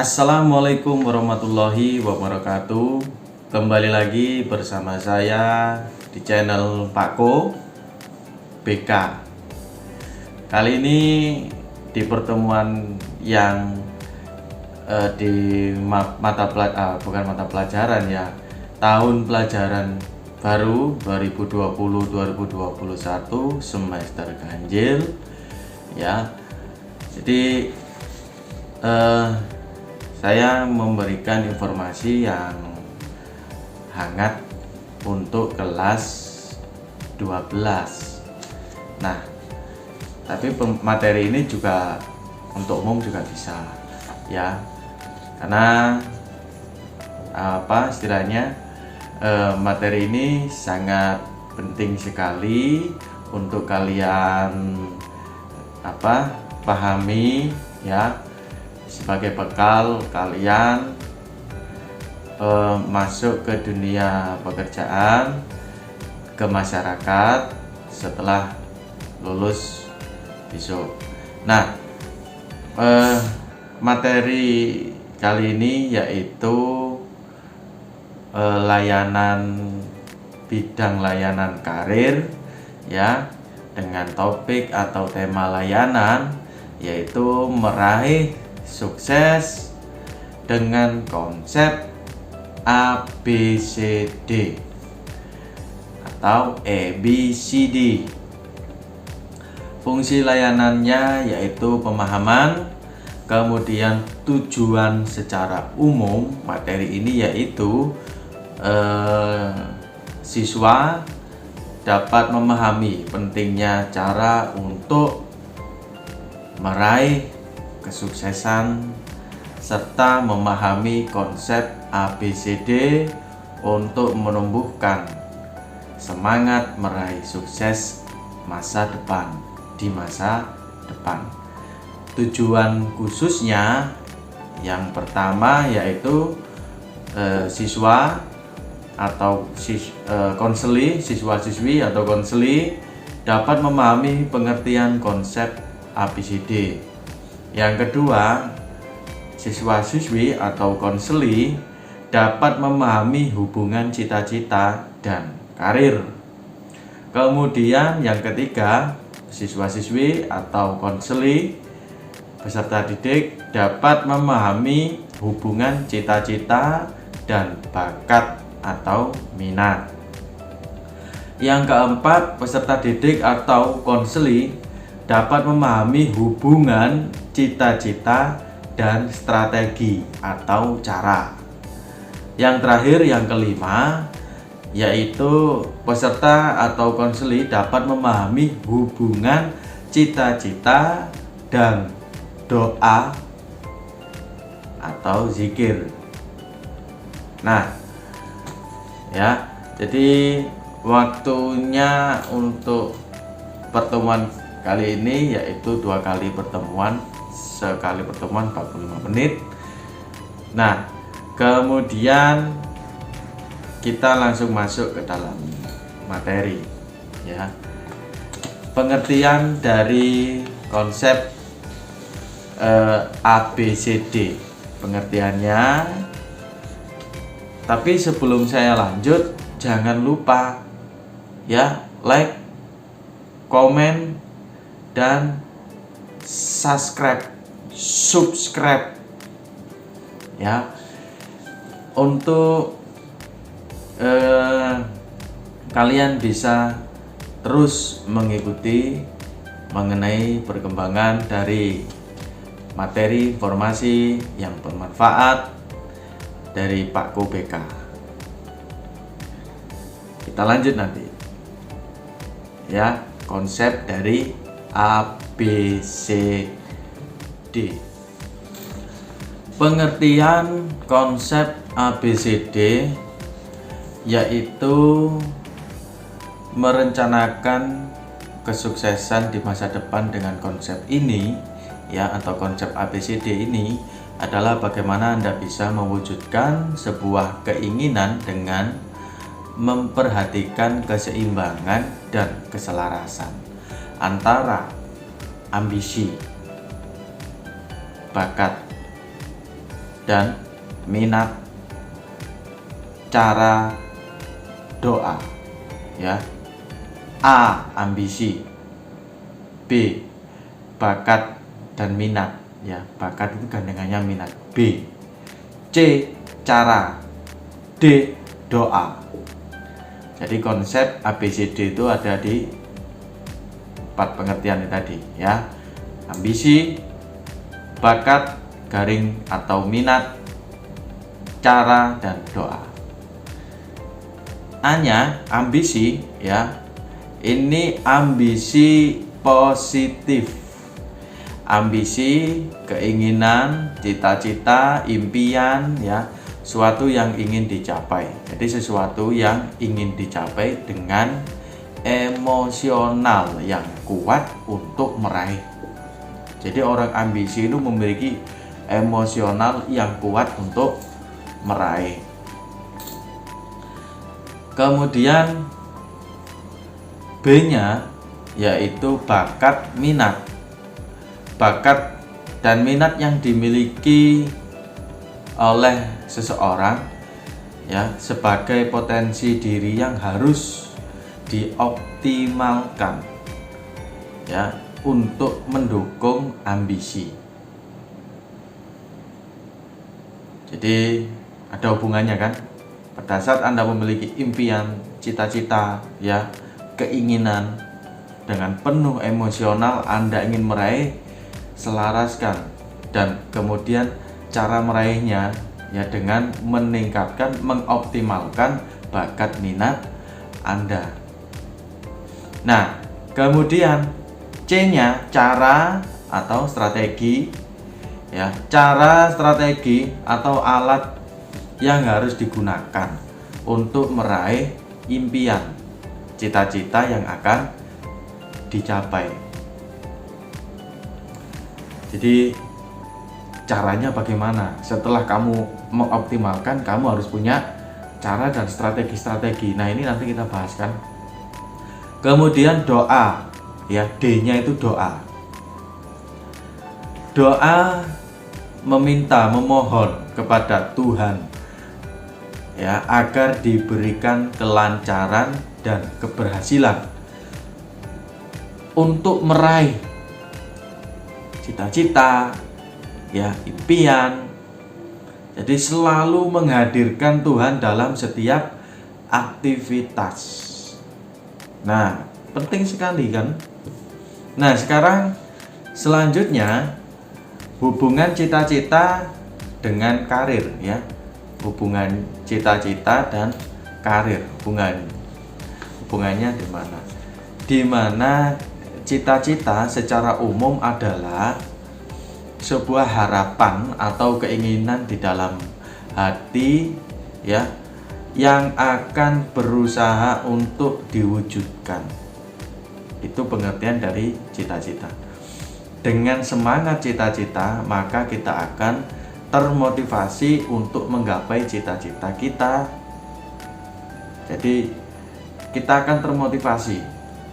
Assalamualaikum warahmatullahi wabarakatuh. Kembali lagi bersama saya di channel Pak Ko BK. Kali ini di pertemuan yang di bukan mata pelajaran ya, tahun pelajaran baru 2020-2021 semester ganjil ya. Jadi saya memberikan informasi yang hangat untuk kelas 12. Nah, tapi materi ini juga untuk umum juga bisa ya. Karena istilahnya materi ini sangat penting sekali untuk kalian pahami ya, sebagai bekal kalian masuk ke dunia pekerjaan, ke masyarakat setelah lulus besok. Nah, materi kali ini yaitu bidang layanan karir ya, dengan topik atau tema layanan yaitu meraih sukses dengan konsep ABCD atau ABCD. Fungsi layanannya yaitu pemahaman, kemudian tujuan secara umum. Materi ini yaitu siswa dapat memahami pentingnya cara untuk meraih kesuksesan serta memahami konsep ABCD untuk menumbuhkan semangat meraih sukses di masa depan. Tujuan khususnya yang pertama yaitu siswa atau siswa-siswi atau konseli dapat memahami pengertian konsep ABCD. Yang kedua, siswa-siswi atau konseli dapat memahami hubungan cita-cita dan karir. Kemudian yang ketiga, siswa-siswi atau konseli peserta didik dapat memahami hubungan cita-cita dan bakat atau minat. Yang keempat, peserta didik atau konseli dapat memahami hubungan cita-cita dan strategi atau cara. Yang terakhir, yang kelima, yaitu peserta atau konseli dapat memahami hubungan cita-cita dan doa atau zikir. Nah, ya, jadi waktunya untuk pertemuan kali ini yaitu 2 kali pertemuan, sekali pertemuan 45 menit. Nah, kemudian kita langsung masuk ke dalam materi ya. Pengertian dari konsep ABCD, pengertiannya. Tapi sebelum saya lanjut, jangan lupa ya, like, komen, dan subscribe ya, untuk kalian bisa terus mengikuti mengenai perkembangan dari materi informasi yang bermanfaat dari Pak Ko BK. Kita lanjut nanti ya, konsep dari ABCD. Pengertian konsep ABCD yaitu merencanakan kesuksesan di masa depan dengan konsep ini ya, atau konsep ABCD ini adalah bagaimana Anda bisa mewujudkan sebuah keinginan dengan memperhatikan keseimbangan dan keselarasan antara ambisi, bakat, dan minat, cara, doa, ya. A. Ambisi. B. Bakat dan minat, ya. Bakat itu gandengannya minat. B. C. Cara. D. Doa. Jadi konsep ABCD itu ada di 4 pengertian tadi, ya. Ambisi, bakat garing atau minat, cara, dan doa. A-nya ambisi, ya. Ini ambisi positif. Ambisi, keinginan, cita-cita, impian, ya, suatu yang ingin dicapai. Jadi sesuatu yang ingin dicapai dengan emosional yang kuat untuk meraih. Jadi orang ambisi itu memiliki emosional yang kuat untuk meraih. Kemudian B-nya yaitu bakat minat. Bakat dan minat yang dimiliki oleh seseorang, ya, sebagai potensi diri yang harus dioptimalkan, ya, untuk mendukung ambisi. Jadi ada hubungannya kan? Pada saat Anda memiliki impian, cita-cita, ya, keinginan dengan penuh emosional, Anda ingin meraih, selaraskan, dan kemudian cara meraihnya, ya, dengan meningkatkan, mengoptimalkan bakat minat Anda. Nah, kemudian C-nya cara atau strategi, ya, cara, strategi atau alat yang harus digunakan untuk meraih impian, cita-cita yang akan dicapai. Jadi caranya bagaimana? Setelah kamu mengoptimalkan, kamu harus punya cara dan strategi-strategi. Nah, ini nanti kita bahaskan. Kemudian doa, ya, D-nya itu doa. Doa meminta, memohon kepada Tuhan, ya, agar diberikan kelancaran dan keberhasilan untuk meraih cita-cita, ya, impian. Jadi selalu menghadirkan Tuhan dalam setiap aktivitas. Nah, penting sekali kan? Nah, sekarang selanjutnya hubungan cita-cita dengan karir, ya. Hubungan cita-cita dan karir, hubungannya di mana? Di mana cita-cita secara umum adalah sebuah harapan atau keinginan di dalam hati, ya, yang akan berusaha untuk diwujudkan. Itu pengertian dari cita-cita. Dengan semangat cita-cita, maka kita akan termotivasi untuk menggapai cita-cita kita. Jadi kita akan termotivasi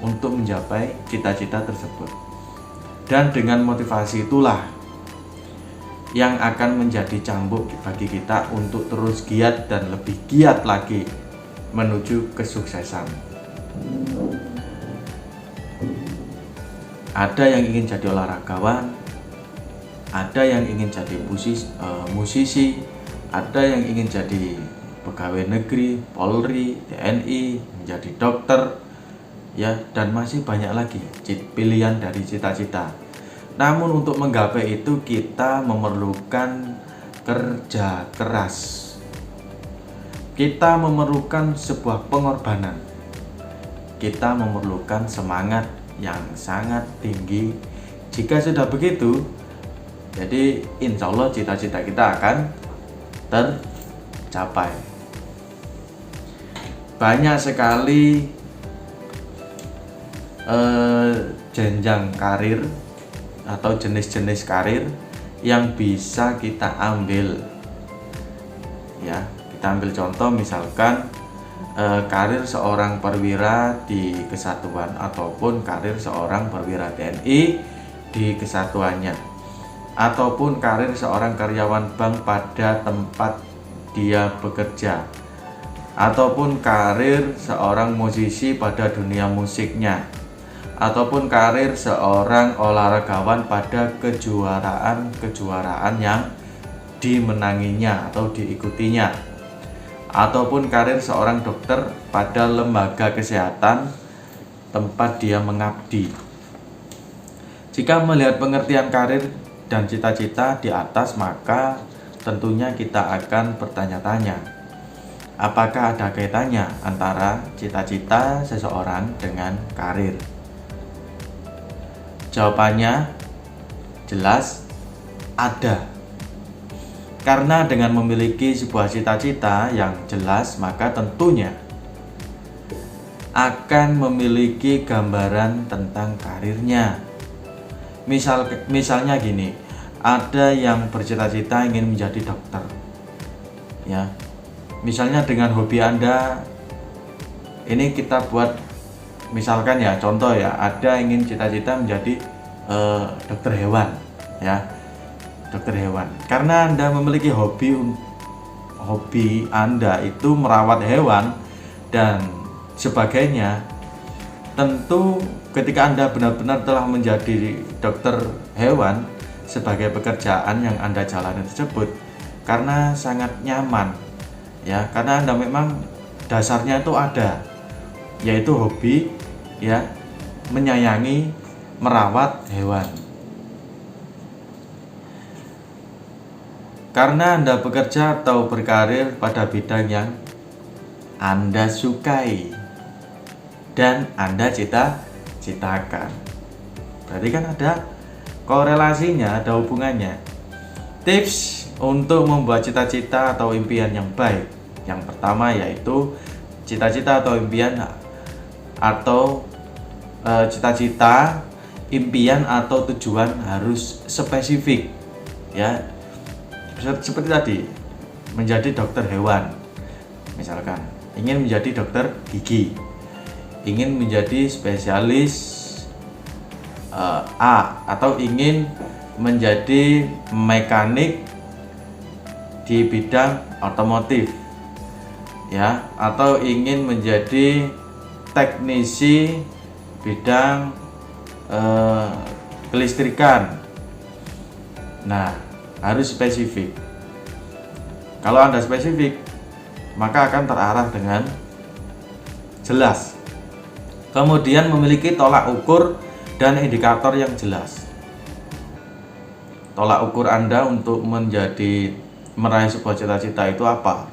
untuk mencapai cita-cita tersebut. Dan dengan motivasi itulah yang akan menjadi cambuk bagi kita untuk terus giat dan lebih giat lagi menuju kesuksesan. Ada yang ingin jadi olahragawan, ada yang ingin jadi musisi, ada yang ingin jadi pegawai negeri, Polri, TNI, menjadi dokter, ya, dan masih banyak lagi pilihan dari cita-cita. Namun untuk menggapai itu kita memerlukan kerja keras. Kita memerlukan sebuah pengorbanan. Kita memerlukan semangat yang sangat tinggi. Jika sudah begitu, jadi insya Allah cita-cita kita akan tercapai. Banyak sekali jenjang karir atau jenis-jenis karir yang bisa kita ambil, ya. Kita ambil contoh misalkan karir seorang perwira di kesatuan ataupun karir seorang perwira TNI di kesatuannya. ataupun karir seorang karyawan bank pada tempat dia bekerja, ataupun karir seorang musisi pada dunia musiknya, ataupun karir seorang olahragawan pada kejuaraan-kejuaraan yang dimenanginya atau diikutinya, ataupun karir seorang dokter pada lembaga kesehatan tempat dia mengabdi. Jika melihat pengertian karir dan cita-cita di atas, maka tentunya kita akan bertanya-tanya, apakah ada kaitannya antara cita-cita seseorang dengan karir? Jawabannya jelas ada. Karena dengan memiliki sebuah cita-cita yang jelas, maka tentunya akan memiliki gambaran tentang karirnya. Misalnya gini, ada yang bercita-cita ingin menjadi dokter, ya. Misalnya dengan hobi Anda, ini kita buat misalkan ya, contoh ya, ada ingin cita-cita menjadi dokter hewan, ya, dokter hewan. Karena Anda memiliki hobi Anda itu merawat hewan dan sebagainya, tentu ketika Anda benar-benar telah menjadi dokter hewan sebagai pekerjaan yang Anda jalani tersebut, karena sangat nyaman, ya, karena Anda memang dasarnya itu ada, yaitu hobi, ya, menyayangi, merawat hewan. Karena Anda bekerja atau berkarir pada bidang yang Anda sukai dan Anda cita-citakan, berarti kan ada korelasinya, ada hubungannya. Tips untuk membuat cita-cita atau impian yang baik, yang pertama yaitu cita-cita atau impian atau cita-cita, impian atau tujuan harus spesifik, ya. Seperti tadi, menjadi dokter hewan, misalkan ingin menjadi dokter gigi, ingin menjadi spesialis A, atau ingin menjadi mekanik di bidang otomotif, ya, atau ingin menjadi teknisi bidang kelistrikan. Nah, harus spesifik. Kalau Anda spesifik, maka akan terarah dengan jelas. Kemudian memiliki tolak ukur dan indikator yang jelas. Tolak ukur Anda untuk meraih sebuah cita-cita itu apa?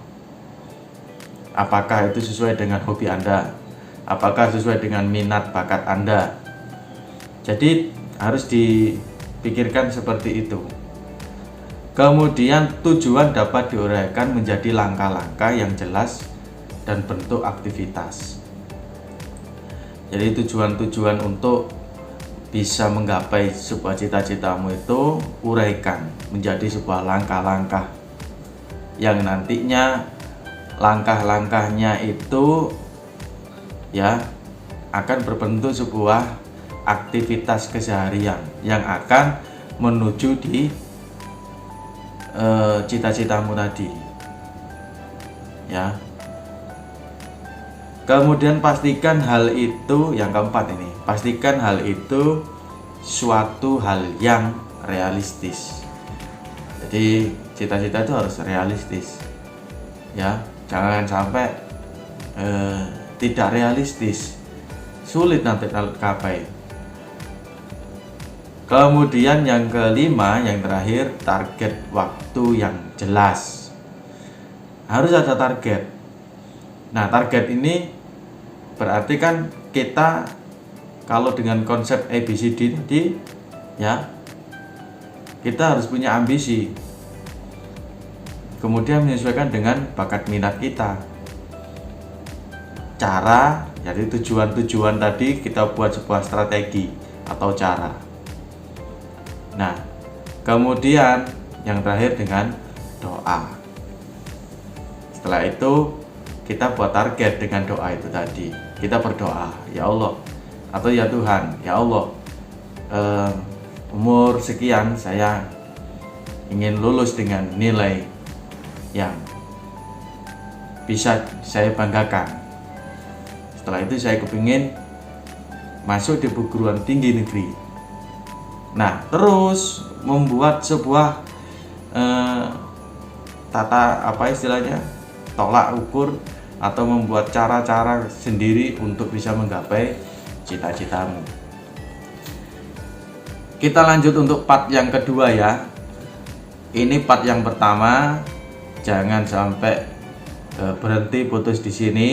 Apakah itu sesuai dengan hobi Anda? Apakah sesuai dengan minat bakat Anda? Jadi harus dipikirkan seperti itu. Kemudian tujuan dapat diuraikan menjadi langkah-langkah yang jelas dan bentuk aktivitas. Jadi tujuan-tujuan untuk bisa menggapai sebuah cita-citamu itu uraikan menjadi sebuah langkah-langkah yang nantinya langkah-langkahnya itu, ya, akan berbentuk sebuah aktivitas keseharian yang akan menuju di cita-citamu tadi, ya. Kemudian pastikan hal itu, yang keempat ini, pastikan hal itu suatu hal yang realistis. Jadi cita-cita itu harus realistis, ya, jangan sampai tidak realistis, sulit nanti tercapai. Kemudian yang kelima, yang terakhir, target waktu yang jelas. Harus ada target. Nah, target ini berarti kan kita, kalau dengan konsep ABCD tadi, ya, kita harus punya ambisi. Kemudian menyesuaikan dengan bakat minat kita. Cara, jadi tujuan-tujuan tadi kita buat sebuah strategi atau cara. Nah, kemudian yang terakhir dengan doa. Setelah itu kita buat target dengan doa itu tadi. Kita berdoa, ya Allah, atau ya Tuhan, ya Allah, umur sekian saya ingin lulus dengan nilai yang bisa saya banggakan. Setelah itu saya kepingin masuk di perguruan tinggi negeri. Nah, terus membuat sebuah tolak ukur atau membuat cara-cara sendiri untuk bisa menggapai cita-citamu. Kita lanjut untuk part yang kedua ya. Ini part yang pertama, jangan sampai berhenti putus di sini.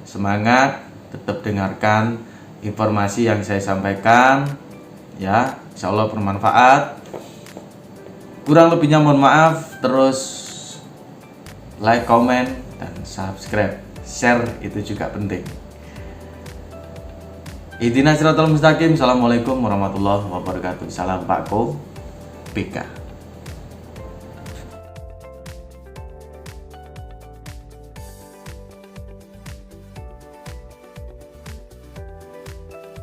Semangat, tetap dengarkan informasi yang saya sampaikan ya, insya Allah bermanfaat. Kurang lebihnya mohon maaf. Terus like, comment, dan subscribe, share itu juga penting. Ihdinas siratal mustaqim. Assalamualaikum warahmatullahi wabarakatuh. Salam Pak Ko PK.